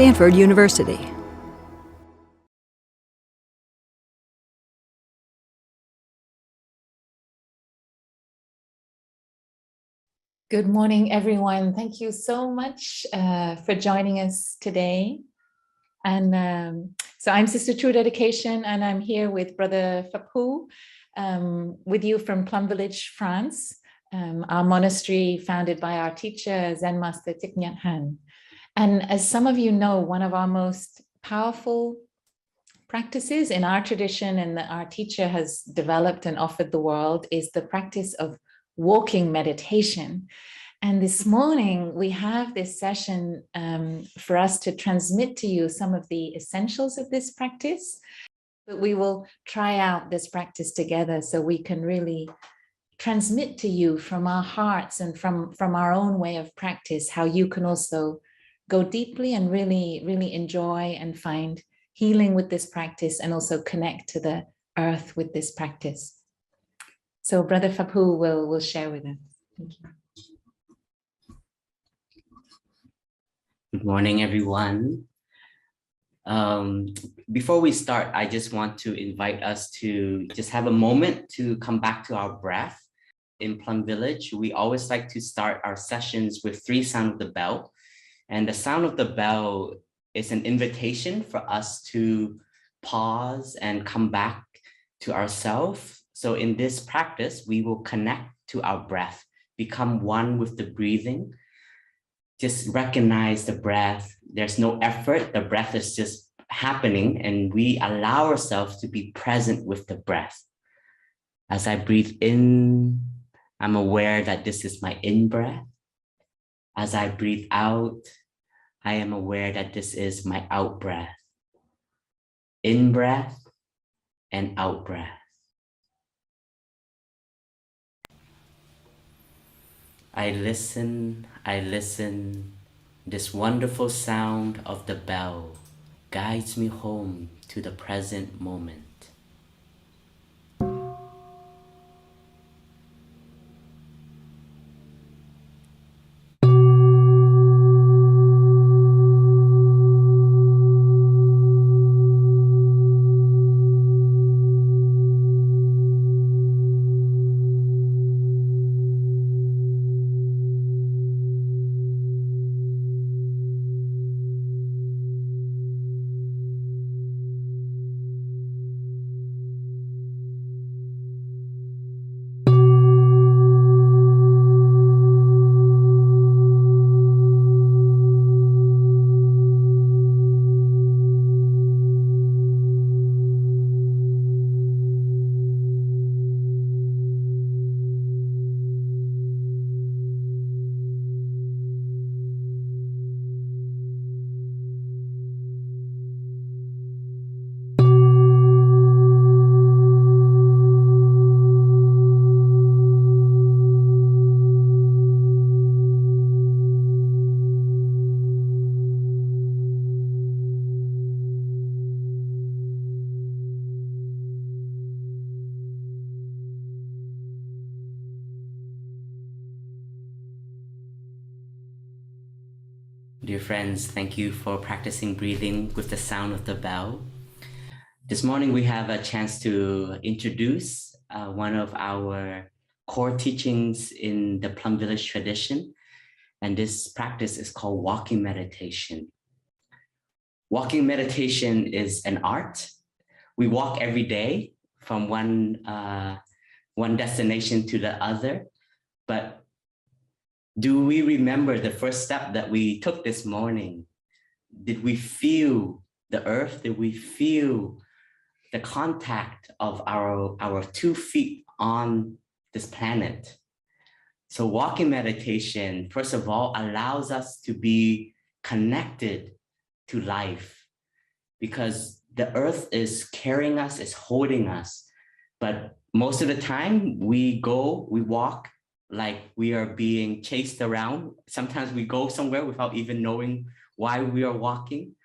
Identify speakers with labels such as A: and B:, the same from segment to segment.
A: Stanford University.
B: Good morning, everyone. Thank you so much for joining us today. And so I'm Sister True Dedication, and I'm here with Brother Phaphu, with you from Plum Village, France, our monastery founded by our teacher, Zen Master Thich Nhat Hanh. And as some of you know, one of our most powerful practices in our tradition and that our teacher has developed and offered the world is the practice of walking meditation. And this morning we have this session for us to transmit to you some of the essentials of this practice, but we will try out this practice together so we can really transmit to you from our hearts and from our own way of practice how you can also go deeply and really enjoy and find healing with this practice and also connect to the earth with this practice. So Brother Phaphu will share with us. Thank you.
C: Good morning, everyone. Before we start, I just want to invite us to just have a moment to come back to our breath. In Plum Village, we always like to start our sessions with 3 sound of the bell. And the sound of the bell is an invitation for us to pause and come back to ourselves. So in this practice, we will connect to our breath, become one with the breathing. Just recognize the breath. There's no effort. The breath is just happening, and we allow ourselves to be present with the breath. As I breathe in, I'm aware that this is my in-breath. As I breathe out, I am aware that this is my out-breath. In-breath and out-breath. I listen, this wonderful sound of the bell guides me home to the present moment. Dear friends, thank you for practicing breathing with the sound of the bell. This morning, we have a chance to introduce one of our core teachings in the Plum Village tradition. And this practice is called walking meditation. Walking meditation is an art. We walk every day from one destination to the other, but do we remember the first step that we took this morning? Did we feel the earth? Did we feel the contact of our 2 feet on this planet? So walking meditation, first of all, allows us to be connected to life, because the earth is carrying us, is holding us. But most of the time we walk like we are being chased around. Sometimes we go somewhere without even knowing why we are walking.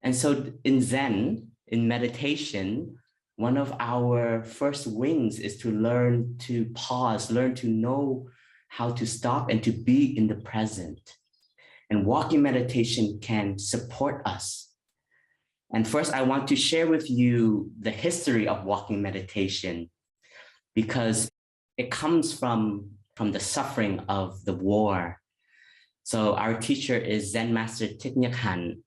C: And so in Zen, in meditation, one of our first wings is to learn to pause, learn to know how to stop and to be in the present. And walking meditation can support us. And first, I want to share with you the history of walking meditation, because it comes from the suffering of the war. So our teacher is Zen Master Thich Nhat Hanh,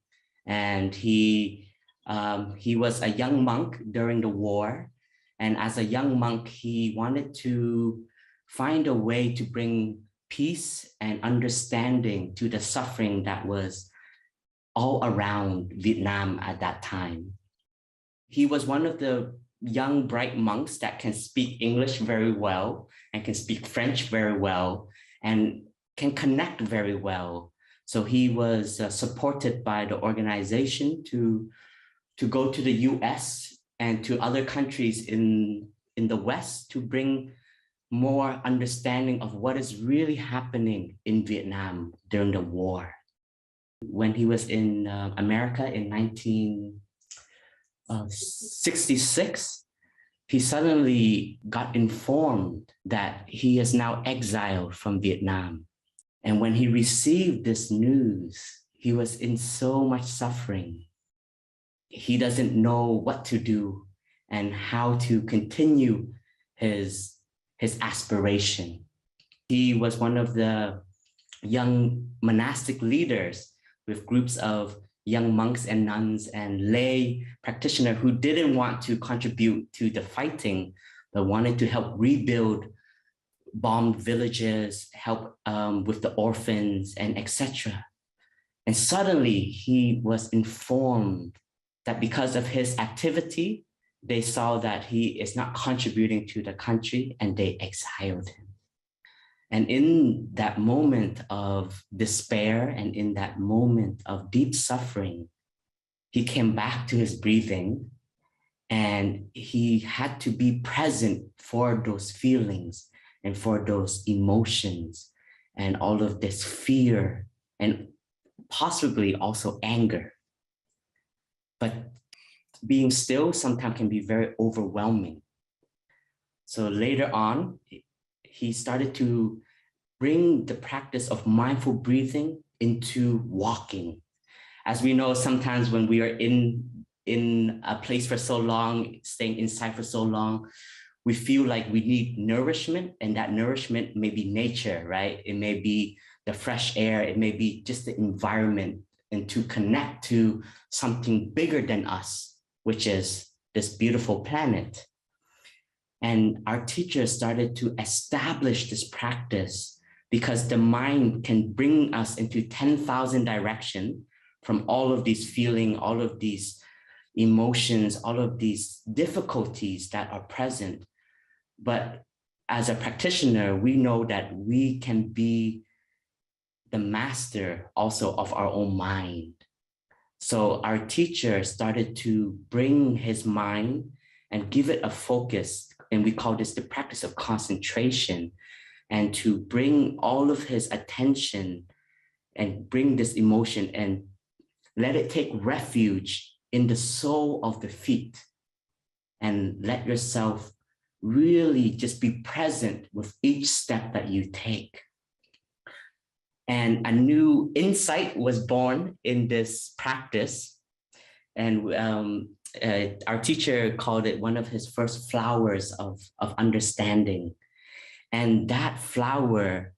C: and he was a young monk during the war. And as a young monk, he wanted to find a way to bring peace and understanding to the suffering that was all around Vietnam at that time. He was one of the young, bright monks that can speak English very well and can speak French very well and can connect very well. So he was supported by the organization to go to the US and to other countries in the West to bring more understanding of what is really happening in Vietnam during the war. When he was in America in 1966, he suddenly got informed that he is now exiled from Vietnam. And when he received this news, he was in so much suffering. He doesn't know what to do and how to continue his aspiration. He was one of the young monastic leaders with groups of young monks and nuns and lay practitioners who didn't want to contribute to the fighting, but wanted to help rebuild bombed villages, help with the orphans, and etc. And suddenly he was informed that because of his activity, they saw that he is not contributing to the country, and they exiled him. And in that moment of despair and in that moment of deep suffering, he came back to his breathing, and he had to be present for those feelings and for those emotions and all of this fear and possibly also anger. But being still sometimes can be very overwhelming. So later on, he started to bring the practice of mindful breathing into walking. As we know, sometimes when we are in a place for so long, staying inside for so long, we feel like we need nourishment, and that nourishment may be nature, right? It may be the fresh air, it may be just the environment, and to connect to something bigger than us, which is this beautiful planet. And our teachers started to establish this practice because the mind can bring us into 10,000 directions from all of these feelings, all of these emotions, all of these difficulties that are present. But as a practitioner, we know that we can be the master also of our own mind. So our teacher started to bring his mind and give it a focus, and we call this the practice of concentration, and to bring all of his attention and bring this emotion and let it take refuge in the sole of the feet, and let yourself really just be present with each step that you take. And a new insight was born in this practice. And our teacher called it one of his first flowers of understanding. And that flower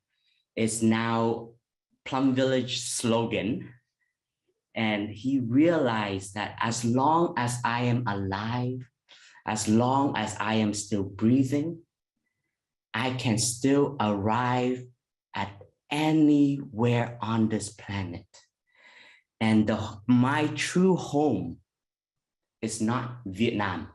C: is now Plum Village slogan. And he realized that as long as I am alive, as long as I am still breathing, I can still arrive at anywhere on this planet. And my true home is not Vietnam.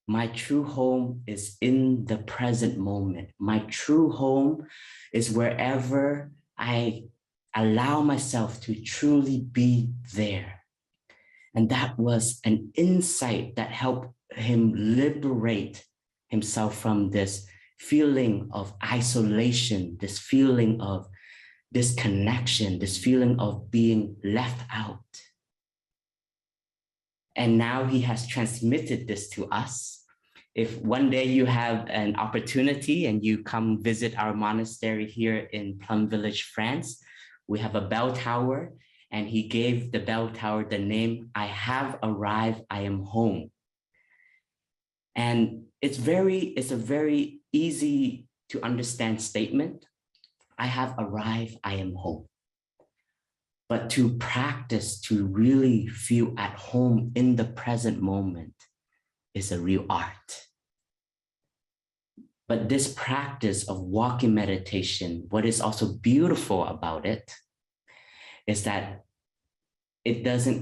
C: My true home is in the present moment. My true home is wherever I allow myself to truly be there. And that was an insight that helped him liberate himself from this feeling of isolation, this feeling of disconnection, this feeling of being left out. And now he has transmitted this to us. If one day you have an opportunity and you come visit our monastery here in Plum Village, France, we have a bell tower, and he gave the bell tower the name, I have arrived, I am home. And it's a very easy to understand statement. I have arrived, I am home. But to practice, to really feel at home in the present moment is a real art. But this practice of walking meditation, what is also beautiful about it is that it doesn't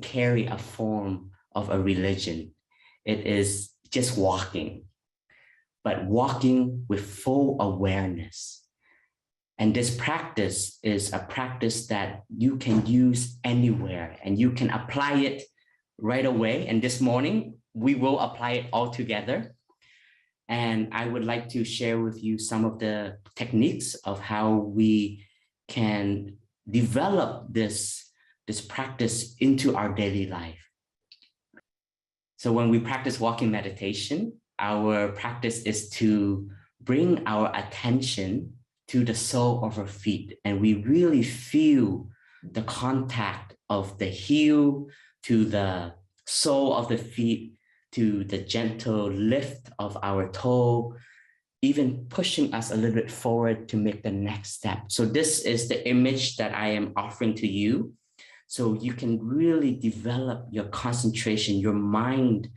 C: carry a form of a religion. It is just walking, but walking with full awareness. And this practice is a practice that you can use anywhere and you can apply it right away. And this morning, we will apply it all together. And I would like to share with you some of the techniques of how we can develop this practice into our daily life. So when we practice walking meditation, our practice is to bring our attention to the sole of our feet. And we really feel the contact of the heel to the sole of the feet, to the gentle lift of our toe, even pushing us a little bit forward to make the next step. So this is the image that I am offering to you. So you can really develop your concentration. Your mind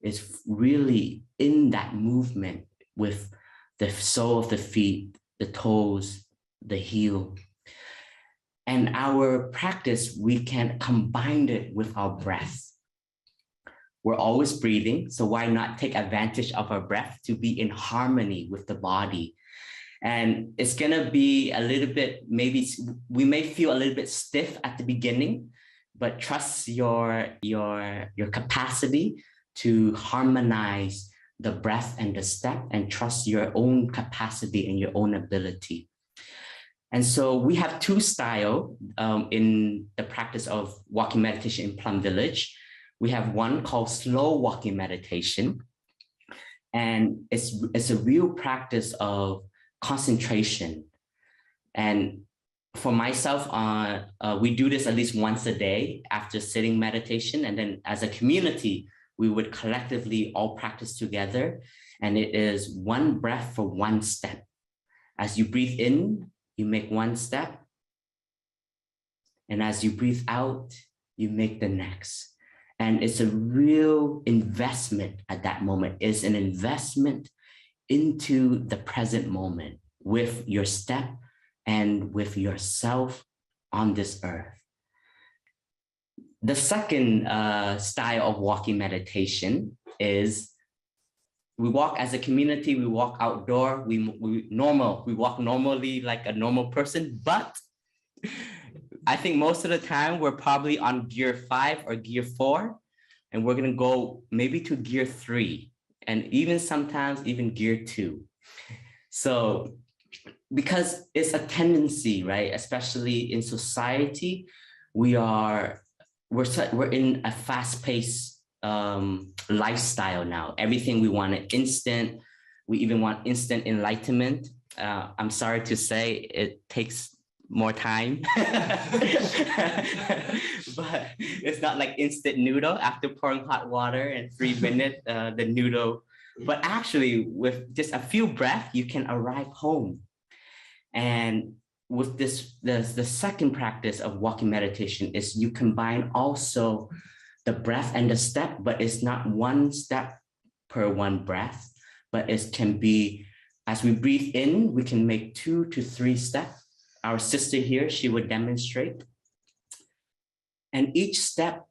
C: is really in that movement with the sole of the feet, the toes, the heel. And our practice, we can combine it with our breath. We're always breathing, so why not take advantage of our breath to be in harmony with the body? And it's gonna be a little bit, maybe we may feel a little bit stiff at the beginning, but trust your capacity to harmonize the breath and the step, and trust your own capacity and your own ability. And so we have two styles in the practice of walking meditation in Plum Village. We have one called slow walking meditation. And it's a real practice of concentration. And for myself, we do this at least once a day after sitting meditation. And then as a community, we would collectively all practice together. And it is one breath for one step. As you breathe in, you make one step. And as you breathe out, you make the next. And it's a real investment at that moment. It's an investment into the present moment with your step and with yourself on this earth. The second style of walking meditation is we walk as a community, we walk outdoor, we walk normally like a normal person, but I think most of the time we're probably on gear 5 or gear 4, and we're gonna go maybe to gear 3, and even sometimes even gear 2. So because it's a tendency, right? Especially in society, we're in a fast-paced lifestyle now. Everything we want it instant. We even want instant enlightenment. I'm sorry to say it takes more time, but it's not like instant noodle after pouring hot water and 3 minutes, the noodle. But actually, with just a few breaths, you can arrive home. And with this, the second practice of walking meditation is you combine also the breath and the step, but it's not one step per one breath, but it can be, as we breathe in, we can make 2 to 3 steps. Our sister here, she would demonstrate. And each step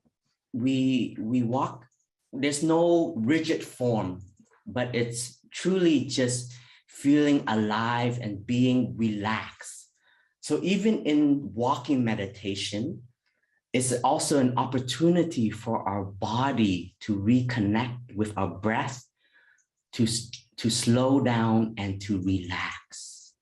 C: we walk, there's no rigid form, but it's truly just feeling alive and being relaxed. So even in walking meditation, it's also an opportunity for our body to reconnect with our breath, to slow down and to relax.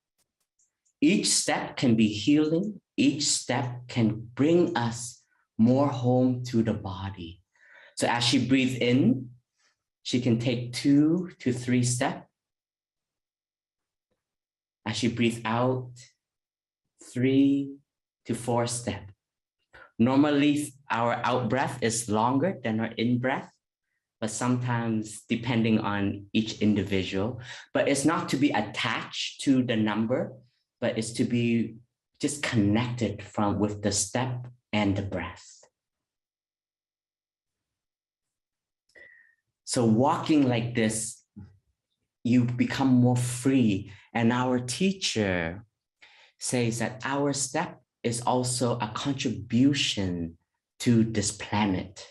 C: Each step can be healing. Each step can bring us more home to the body. So as she breathes in, she can take 2 to 3 steps. As she breathes out, 3 to 4 steps. Normally, our out breath is longer than our in breath, but sometimes depending on each individual. But it's not to be attached to the number, but it's to be just connected with the step and the breath. So walking like this, you become more free. And our teacher says that our step is also a contribution to this planet.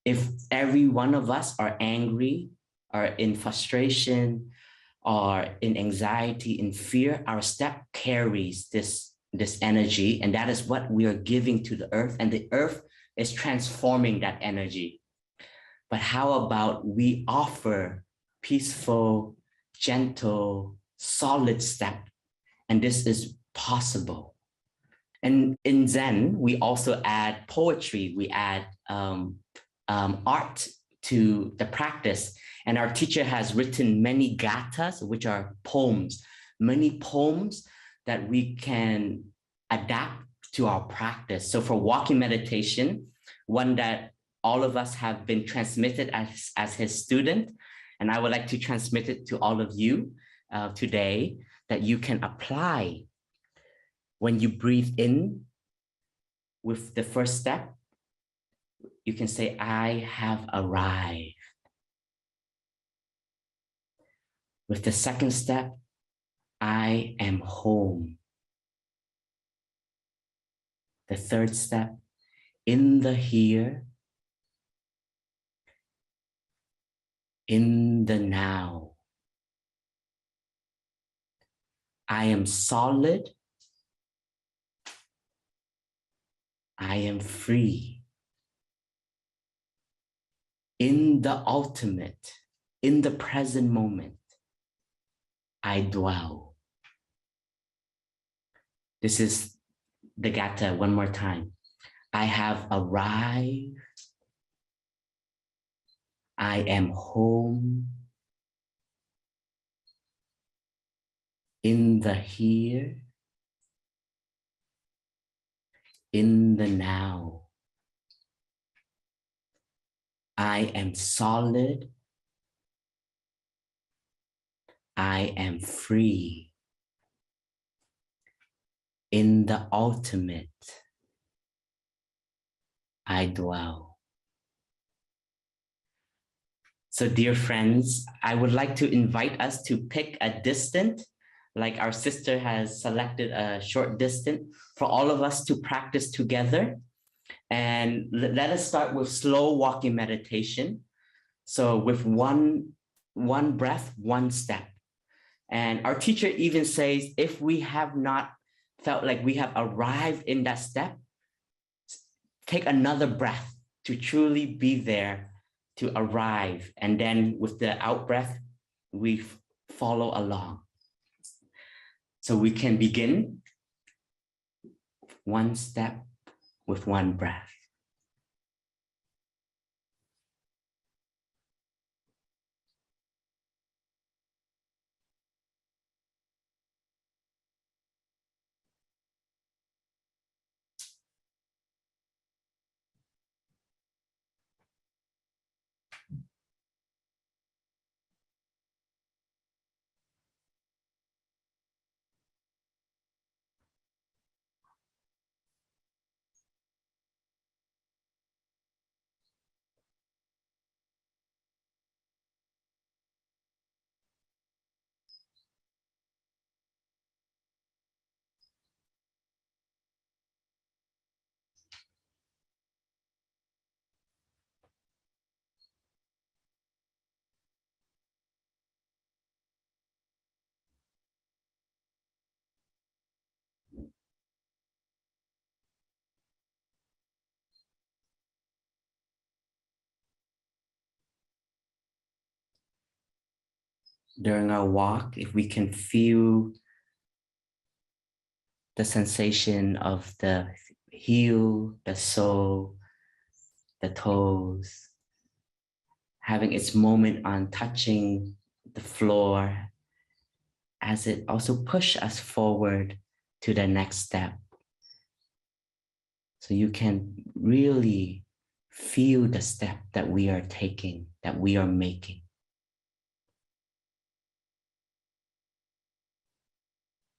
C: If every one of us are angry, or in frustration, or in anxiety, in fear, our step carries this energy, and that is what we are giving to the earth, and the earth is transforming that energy. But how about we offer peaceful, gentle, solid step, and this is possible. And in Zen, we also add poetry, we add art to the practice. And our teacher has written many gathas, which are poems, many poems that we can adapt to our practice. So for walking meditation, one that all of us have been transmitted as his student, and I would like to transmit it to all of you today, that you can apply when you breathe in with the first step. You can say, I have arrived. With the second step, I am home. The third step, in the here, in the now. I am solid. I am free. In the ultimate, in the present moment, I dwell. This is the gatha one more time. I have arrived. I am home. In the here, in the now. I am solid. I am free. In the ultimate, I dwell. So dear friends, I would like to invite us to pick a distance, like our sister has selected a short distance for all of us to practice together. And let us start with slow walking meditation. So with one breath, one step. And our teacher even says, if we have not felt like we have arrived in that step, take another breath to truly be there, to arrive. And then with the out breath, we follow along. So we can begin one step with one breath. During our walk, if we can feel the sensation of the heel, the sole, the toes, having its moment on touching the floor, as it also pushes us forward to the next step. So you can really feel the step that we are taking, that we are making.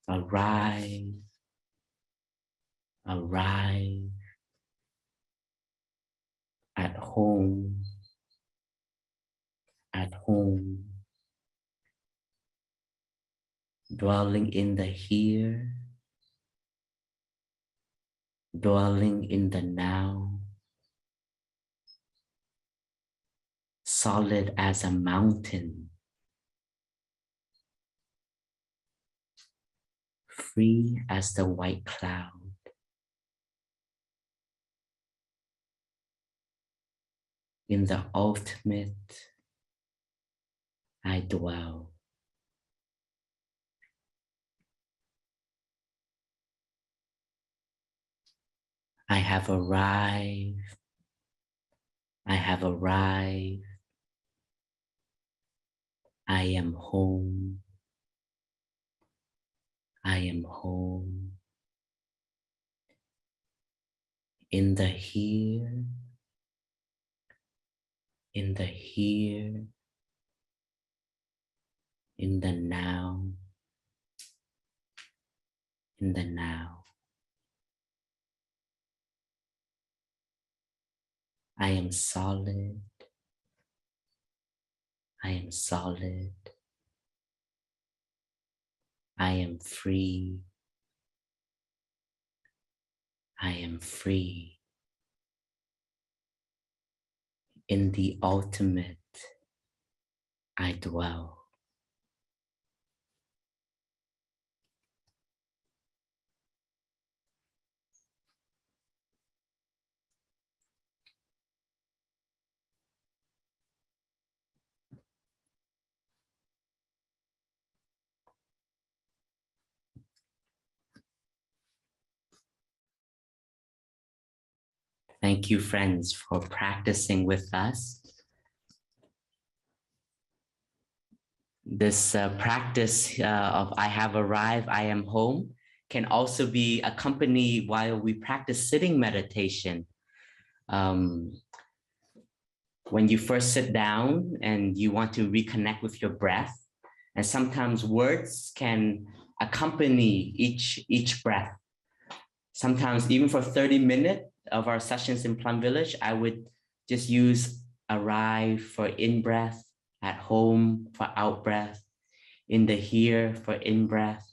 C: Arrive, arrive at home, at home, dwelling in the here, dwelling in the now, solid as a mountain, free as the white cloud. In the ultimate, I dwell. I have arrived. I have arrived. I am home. I am home. In the here, in the here, in the now, in the now. I am solid. I am solid. I am free. I am free. In the ultimate, I dwell. Thank you, friends, for practicing with us. This practice of I have arrived, I am home can also be accompanied while we practice sitting meditation. When you first sit down and you want to reconnect with your breath, and sometimes words can accompany each breath. Sometimes even for 30 minutes of our sessions in Plum Village, I would just use arrive for in-breath, at home for out-breath, in the here for in-breath,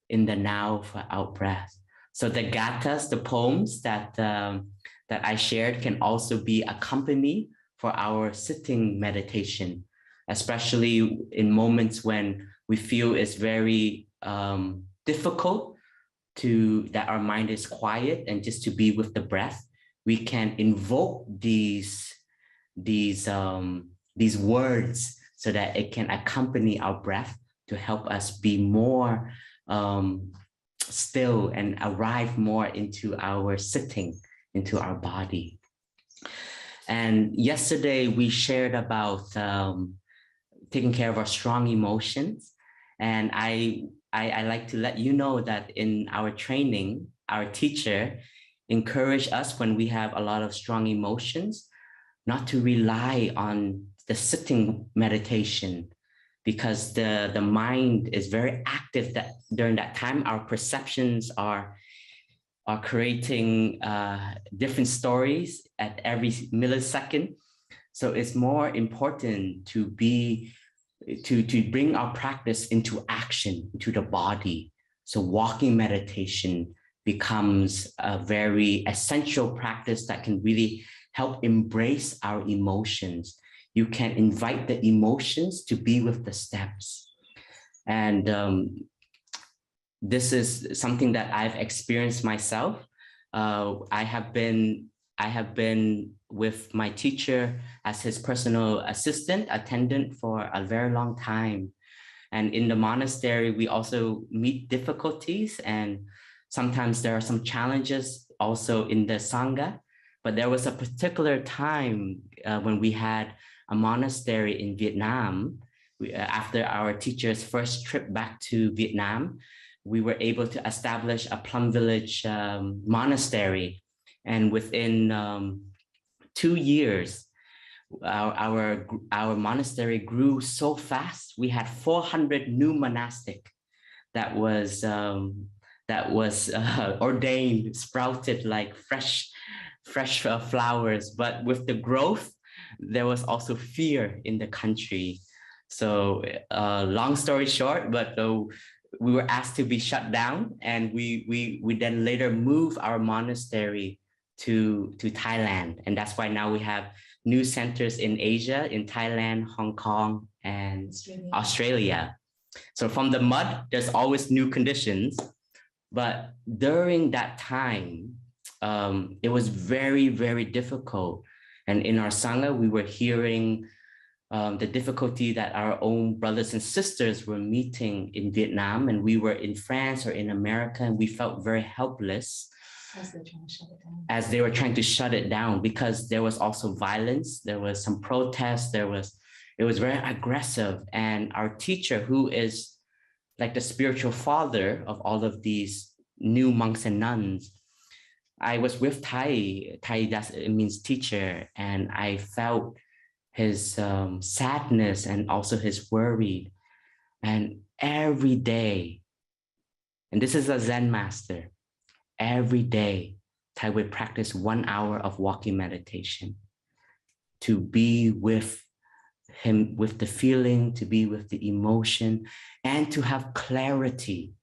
C: in the now for out-breath. So the gathas, the poems that I shared can also be accompanied for our sitting meditation, especially in moments when we feel it's very difficult that our mind is quiet and just to be with the breath. We can invoke these words so that it can accompany our breath to help us be more still and arrive more into our sitting, into our body. And yesterday we shared about taking care of our strong emotions. And I like to let you know that in our training, our teacher encouraged us when we have a lot of strong emotions, not to rely on the sitting meditation, because the mind is very active that during that time. Our perceptions are creating different stories at every millisecond. So it's more important to bring our practice into action, into the body. So walking meditation becomes a very essential practice that can really help embrace our emotions. You can invite the emotions to be with the steps. And this is something that I've experienced myself. I have been with my teacher as his personal assistant, attendant for a very long time. And in the monastery, we also meet difficulties, and sometimes there are some challenges also in the Sangha. But there was a particular time when we had a monastery in Vietnam, after our teacher's first trip back to Vietnam. we were able to establish a Plum Village monastery. And within 2 years, our monastery grew so fast. We had 400 new monastic that was ordained, sprouted like fresh flowers. But with the growth, there was also fear in the country. So long story short, but we were asked to be shut down, and we then later moved our monastery to Thailand, and that's why now we have new centers in Asia, in Thailand, Hong Kong, and Australia. So from the mud, there's always new conditions. But during that time, it was very, very difficult. And in our Sangha, we were hearing the difficulty that our own brothers and sisters were meeting in Vietnam. And we were in France or in America, and we felt very helpless as they were trying to shut it down, because there was also violence. There was some protests. It was very aggressive. And our teacher, who is like the spiritual father of all of these new monks and nuns, I was with Thai, it means teacher, and I felt his sadness and also his worry. And every day, and this is a Zen master, every day, Thai would practice 1 hour of walking meditation to be with him, with the feeling, to be with the emotion, and to have clarity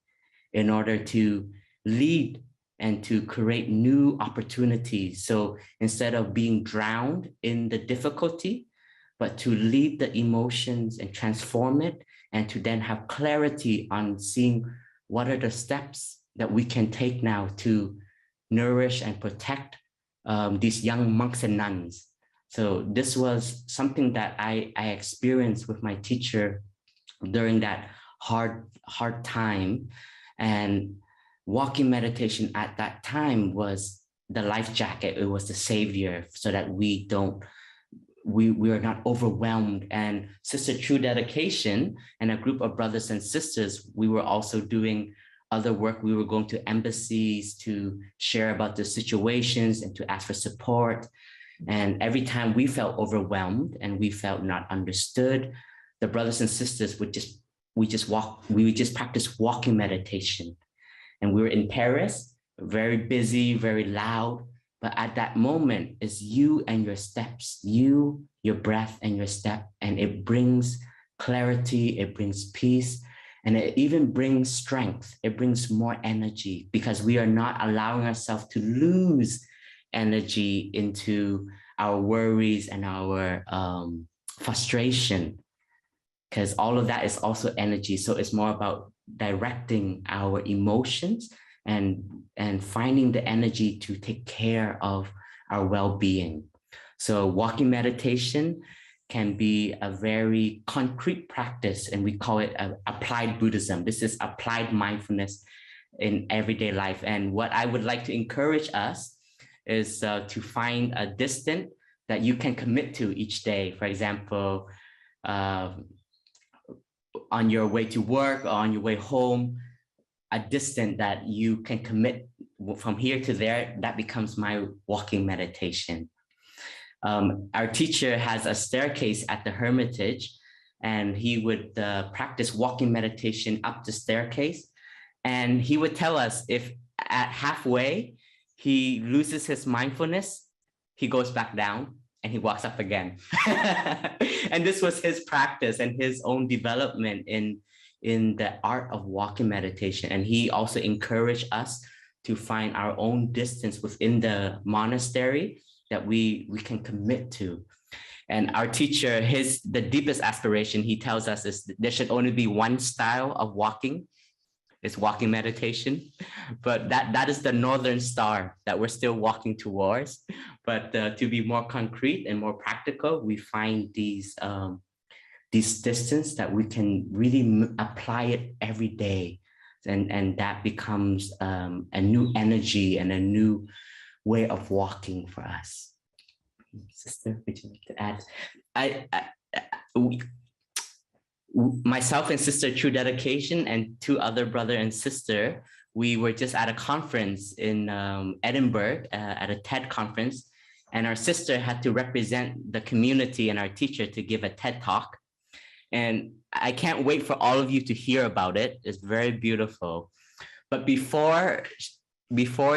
C: in order to lead and to create new opportunities. So instead of being drowned in the difficulty, but to lead the emotions and transform it, and to then have clarity on seeing what are the steps that we can take now to nourish and protect these young monks and nuns. So this was something that I experienced with my teacher during that hard time. And walking meditation at that time was the life jacket. It was the savior, so that we are not overwhelmed. And Sister True Dedication and a group of brothers and sisters, we were also doing other work. We were going to embassies to share about the situations and to ask for support. And every time we felt overwhelmed and we felt not understood, the brothers and sisters would just practice walking meditation. And we were in Paris, very busy, very loud. But at that moment, it's you and your steps, you, your breath and your step. And it brings clarity, it brings peace, and it even brings strength. It brings more energy, because we are not allowing ourselves to lose energy into our worries and our frustration, because all of that is also energy. So it's more about directing our emotions and finding the energy to take care of our well-being. So walking meditation can be a very concrete practice, and we call it applied Buddhism. This is applied mindfulness in everyday life. And what I would like to encourage us is to find a distance that you can commit to each day. For example, on your way to work or on your way home, a distance that you can commit from here to there, that becomes my walking meditation. Our teacher has a staircase at the Hermitage, and he would practice walking meditation up the staircase. And he would tell us if at halfway he loses his mindfulness, he goes back down and he walks up again. And this was his practice and his own development in the art of walking meditation. And he also encouraged us to find our own distance within the monastery that we can commit to. And our teacher, the deepest aspiration, he tells us, is there should only be one style of walking. It's walking meditation. But that is the northern star that we're still walking towards. But to be more concrete and more practical, we find these distance that we can really apply it every day. And that becomes a new energy and a new way of walking for us. Sister, would you like to add? myself and sister True Dedication and two other brother and sister, we were just at a conference in Edinburgh at a TED conference, and our sister had to represent the community and our teacher to give a TED talk. And I can't wait for all of you to hear about it. It's very beautiful. But before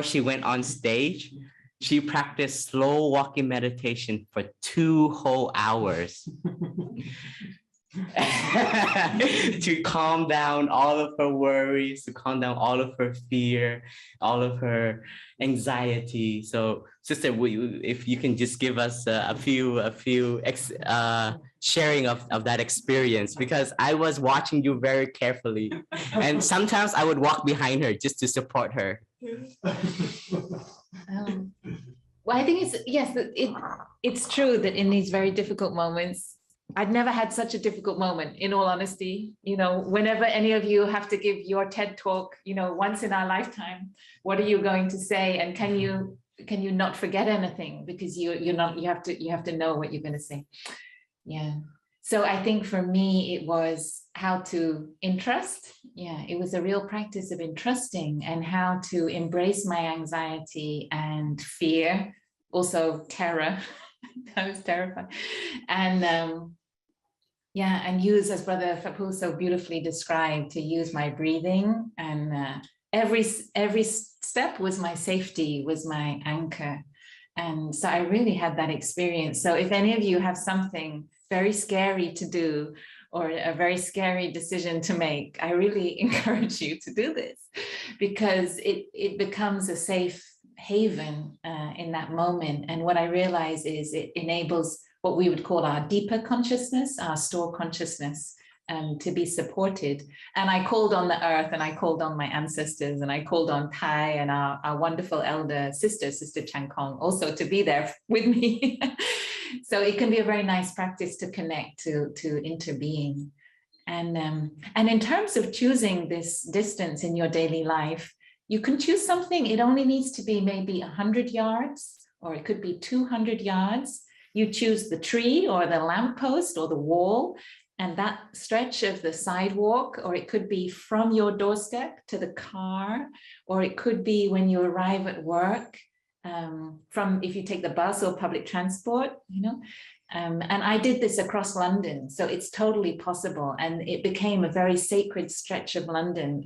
C: she went on stage, she practiced slow walking meditation for 2 whole hours. To calm down all of her worries, to calm down all of her fear, all of her anxiety. So, sister, if you can just give us a few sharing of that experience, because I was watching you very carefully, and sometimes I would walk behind her just to support her.
B: Well, I think it's true that in these very difficult moments, I'd never had such a difficult moment, in all honesty. You know, whenever any of you have to give your TED talk, you know, once in our lifetime, what are you going to say? And can you not forget anything? Because you have to know what you're going to say. Yeah. So I think for me, it was how to entrust. Yeah, it was a real practice of entrusting and how to embrace my anxiety and fear, also terror. I was terrified. And and use, as Brother Phaphu so beautifully described, to use my breathing. And every step was my safety, was my anchor. And so I really had that experience. So if any of you have something very scary to do or a very scary decision to make, I really encourage you to do this, because it becomes a safe haven in that moment. And what I realize is it enables what we would call our deeper consciousness, our store consciousness, to be supported. And I called on the earth, and I called on my ancestors, and I called on Thai and our wonderful elder sister, Sister Chan Kong, also to be there with me. So it can be a very nice practice to connect to interbeing. And in terms of choosing this distance in your daily life, you can choose something. It only needs to be maybe 100 yards, or it could be 200 yards. You choose the tree or the lamppost or the wall and that stretch of the sidewalk, or it could be from your doorstep to the car, or it could be when you arrive at work, from if you take the bus or public transport, you know. And I did this across London, so it's totally possible. And it became a very sacred stretch of London.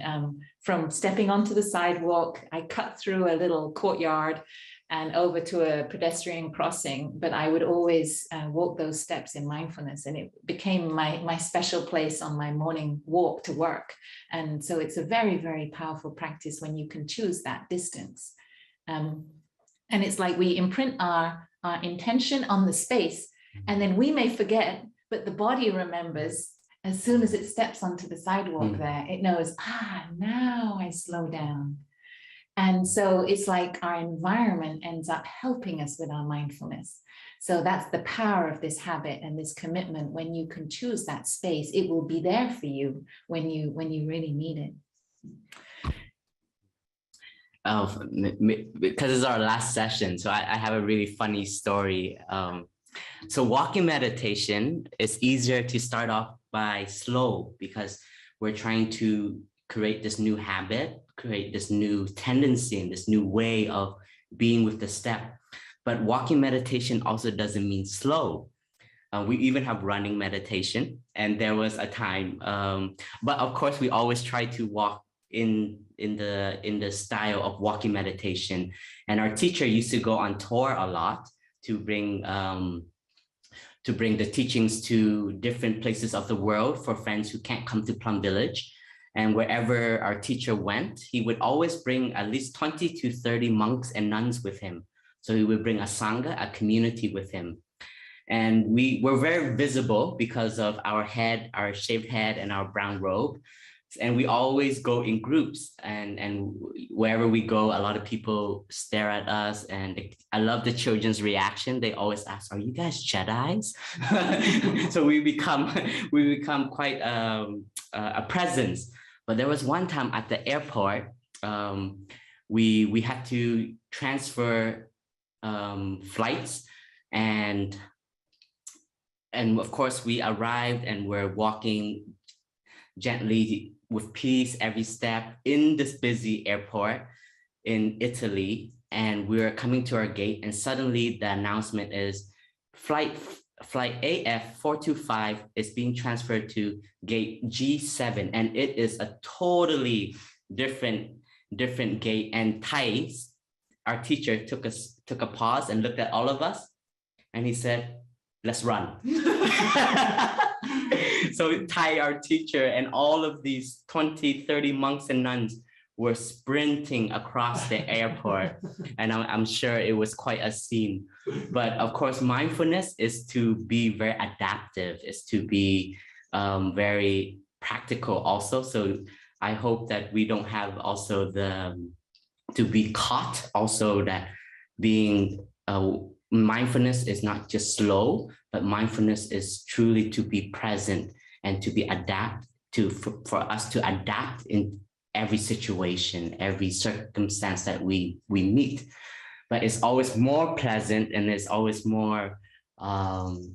B: From stepping onto the sidewalk, I cut through a little courtyard and over to a pedestrian crossing, but I would always walk those steps in mindfulness, and it became my special place on my morning walk to work. And so it's a very, very powerful practice when you can choose that distance. And it's like we imprint our intention on the space, and then we may forget, but the body remembers. As soon as it steps onto the sidewalk there, it knows, now I slow down. And so it's like our environment ends up helping us with our mindfulness. So that's the power of this habit and this commitment. When you can choose that space, it will be there for you when you really need it.
C: Oh, because it's our last session, so I have a really funny story. So walking meditation is easier to start off by slow, because we're trying to create this new habit, create this new tendency and this new way of being with the step. But walking meditation also doesn't mean slow. We even have running meditation, and there was a time, but of course we always try to walk in the style of walking meditation. And our teacher used to go on tour a lot to bring the teachings to different places of the world for friends who can't come to Plum Village. And wherever our teacher went, he would always bring at least 20 to 30 monks and nuns with him. So he would bring a sangha, a community with him. And we were very visible because of our head, our shaved head, and our brown robe. And we always go in groups, and wherever we go, a lot of people stare at us. And I love the children's reaction. They always ask, "Are you guys Jedis?" So we become quite a presence. But there was one time at the airport, we had to transfer flights, and of course we arrived and we're walking gently with peace every step in this busy airport in Italy. And we're coming to our gate, and suddenly the announcement is flight AF 425 is being transferred to gate G7, and it is a totally different gate. And Thai, our teacher, took a pause and looked at all of us, and he said, "Let's run." So Thai, our teacher, and all of these 20, 30 monks and nuns were sprinting across the airport. And I'm sure it was quite a scene. But of course, mindfulness is to be very adaptive, is to be very practical also. So I hope that we don't have also to be caught also that being mindfulness is not just slow, but mindfulness is truly to be present and to be for us to adapt in every situation, every circumstance that we meet. But it's always more pleasant, and it's always more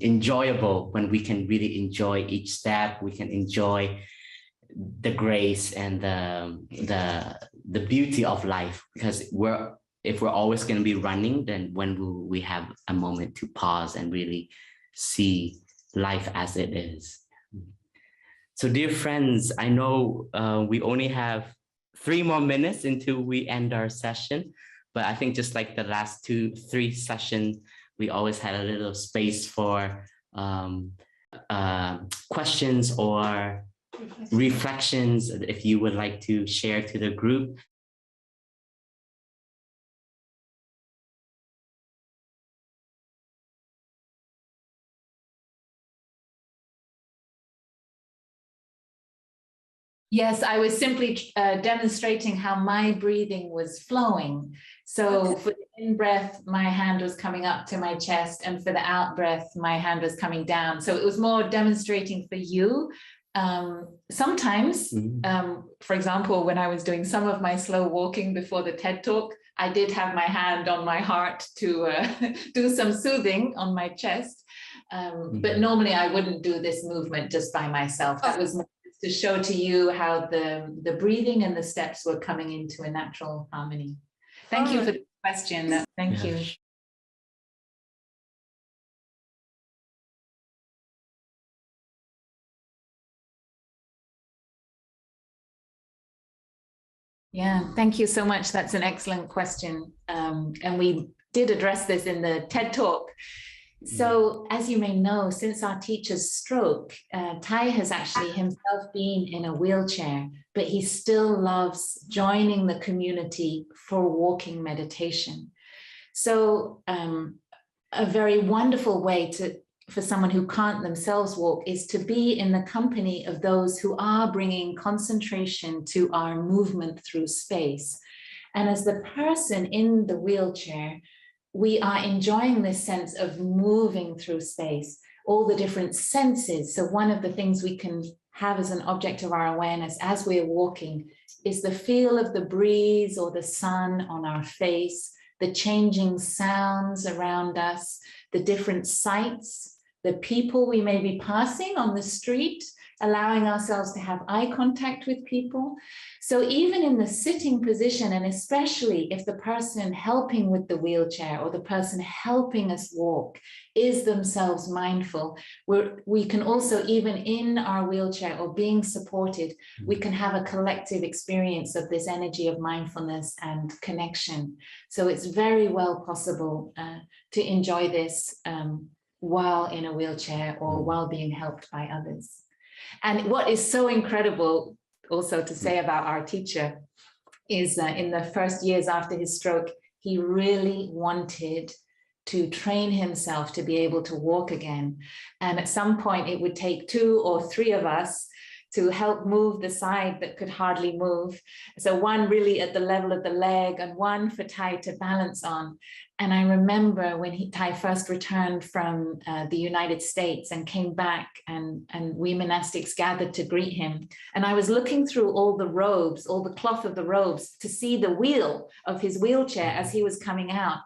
C: enjoyable when we can really enjoy each step. We can enjoy the grace and the beauty of life, because if we're always going to be running, then when will we have a moment to pause and really see life as it is? So dear friends, I know we only have 3 more minutes until we end our session, but I think just like the last 2-3 sessions, we always had a little space for questions or reflections if you would like to share to the group.
B: Yes, I was simply demonstrating how my breathing was flowing. So for the in-breath, my hand was coming up to my chest, and for the out-breath, my hand was coming down. So it was more demonstrating for you. Sometimes, for example, when I was doing some of my slow walking before the TED Talk, I did have my hand on my heart to do some soothing on my chest. But normally I wouldn't do this movement just by myself. That was more to show to you how the breathing and the steps were coming into a natural harmony. Thank you for the question. Thank you. Yeah, thank you so much. That's an excellent question. And we did address this in the TED Talk. So as you may know, since our teacher's stroke, Thai has actually himself been in a wheelchair, but he still loves joining the community for walking meditation. So a very wonderful way for someone who can't themselves walk is to be in the company of those who are bringing concentration to our movement through space. And as the person in the wheelchair, we are enjoying this sense of moving through space, all the different senses. So one of the things we can have as an object of our awareness as we're walking is the feel of the breeze or the sun on our face, the changing sounds around us, the different sights, the people we may be passing on the street, allowing ourselves to have eye contact with people. So even in the sitting position, and especially if the person helping with the wheelchair or the person helping us walk is themselves mindful, we can also, even in our wheelchair or being supported, we can have a collective experience of this energy of mindfulness and connection. So it's very well possible to enjoy this while in a wheelchair or while being helped by others. And what is so incredible also to say about our teacher is in the first years after his stroke, he really wanted to train himself to be able to walk again. And at some point it would take 2 or 3 of us to help move the side that could hardly move. So one really at the level of the leg and one for Thai to balance on. And I remember when Thai first returned from the United States and came back, and we monastics gathered to greet him. And I was looking through all the robes, all the cloth of the robes, to see the wheel of his wheelchair as he was coming out.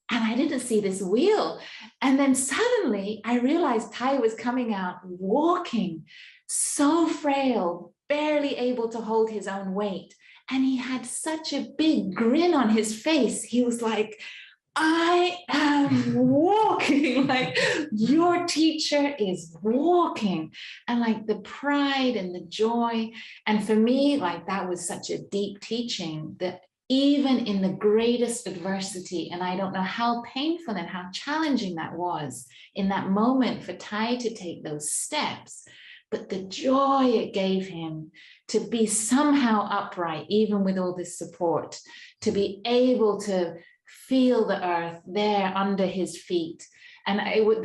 B: And I didn't see this wheel. And then suddenly I realized Thai was coming out walking so frail, barely able to hold his own weight. And he had such a big grin on his face. He was like, I am walking, like your teacher is walking. And like the pride and the joy. And for me, like that was such a deep teaching that even in the greatest adversity, and I don't know how painful and how challenging that was in that moment for Thai to take those steps, but the joy it gave him to be somehow upright, even with all this support, to be able to feel the earth there under his feet. And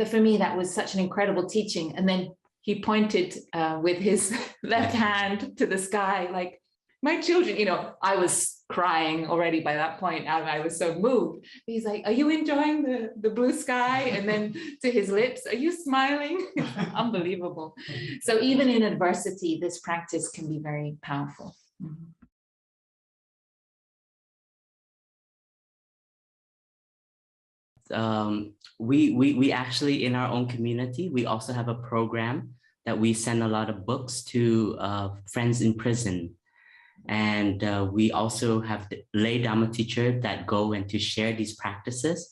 B: for me, that was such an incredible teaching. And then he pointed with his left hand to the sky, like, my children, you know, I was crying already by that point. I was so moved. He's like, are you enjoying the blue sky? And then to his lips, are you smiling? Unbelievable. So even in adversity, this practice can be very powerful. Mm-hmm.
C: We actually, in our own community, we also have a program that we send a lot of books to friends in prison. And we also have the lay Dharma teacher that go and to share these practices.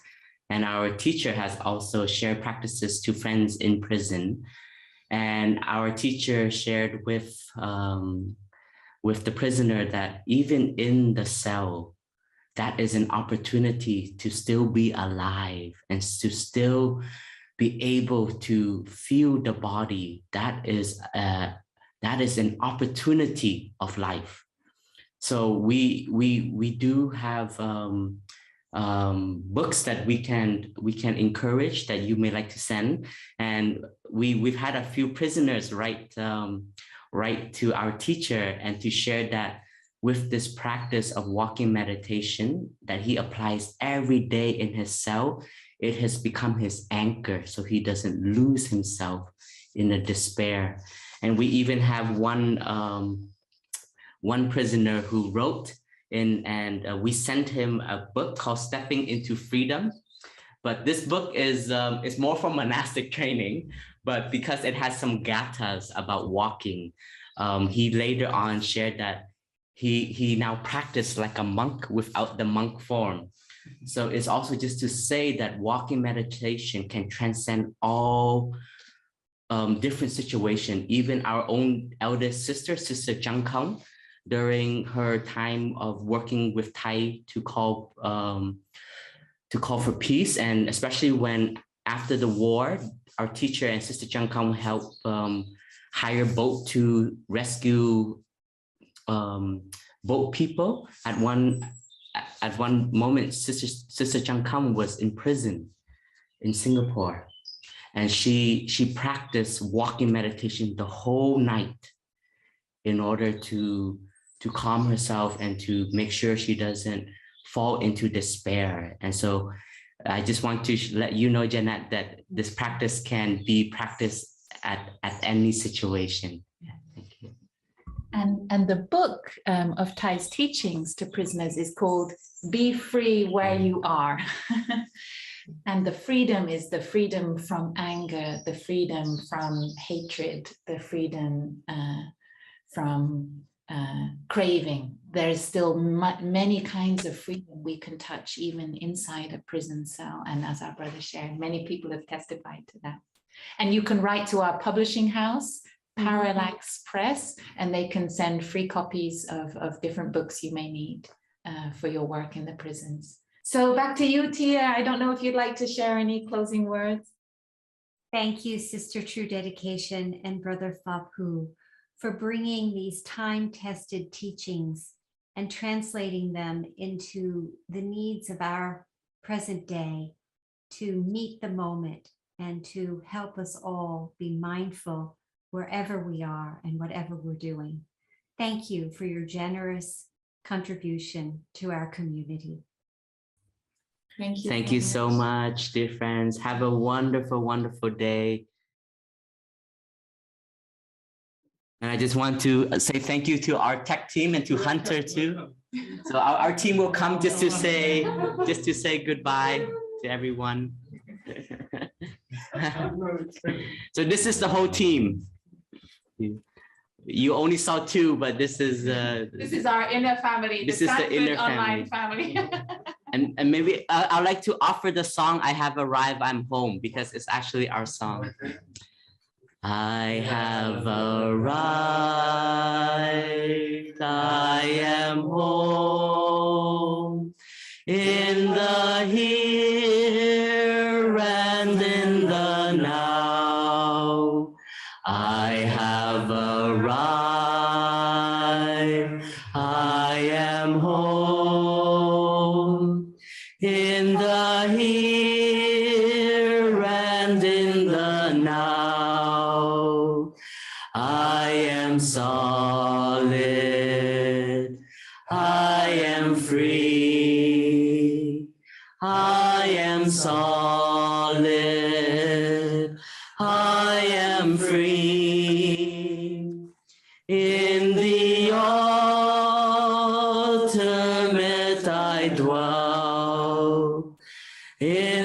C: And our teacher has also shared practices to friends in prison. And our teacher shared with the prisoner that even in the cell, that is an opportunity to still be alive and to still be able to feel the body. That is an opportunity of life. So we do have books that we can encourage that you may like to send, and we've had a few prisoners write to our teacher and to share that with this practice of walking meditation that he applies every day in his cell, it has become his anchor so he doesn't lose himself in a despair. And we even have one prisoner who wrote in, and we sent him a book called Stepping into Freedom. But this book is more for monastic training, but because it has some gathas about walking, he later on shared that he now practiced like a monk without the monk form. So it's also just to say that walking meditation can transcend all different situations. Even our own eldest sister, Sister Jang Kong, during her time of working with Thai to call for peace, and especially when after the war, our teacher and Sister Jang Kong helped hire a boat to rescue boat people. At one moment, Sister Jang Kong was in prison in Singapore, and she practiced walking meditation the whole night in order to calm herself and to make sure she doesn't fall into despair. And so I just want to let you know, Janet, that this practice can be practiced at any situation. Thank you.
B: And the book of Thai's teachings to prisoners is called Be Free Where You Are. And the freedom is the freedom from anger, the freedom from hatred, the freedom from craving. There is still many kinds of freedom we can touch even inside a prison cell. And as our brother shared, many people have testified to that. And you can write to our publishing house, Parallax Press, and they can send free copies of different books you may need for your work in the prisons. So back to you, Tia. I don't know if you'd like to share any closing words.
A: Thank you, Sister True Dedication and Brother Fapu, for bringing these time-tested teachings and translating them into the needs of our present day to meet the moment and to help us all be mindful wherever we are and whatever we're doing. Thank you for your generous contribution to our community.
B: Thank you.
C: Thank you so much, dear friends. Have a wonderful, wonderful day. And I just want to say thank you to our tech team and to Hunter too. So our team will come just to say goodbye to everyone. So this is the whole team. You only saw two, but this is
B: This is our inner family.
C: This is the inner
B: online family.
C: and maybe I'd like to offer the song "I Have Arrived, I'm Home" because it's actually our song. I have arrived, I am home, in the here and in the now. I have arrived, I am home, in the here and in the now. I am solid, I am free, I am solid, I am free. In the ultimate I dwell. In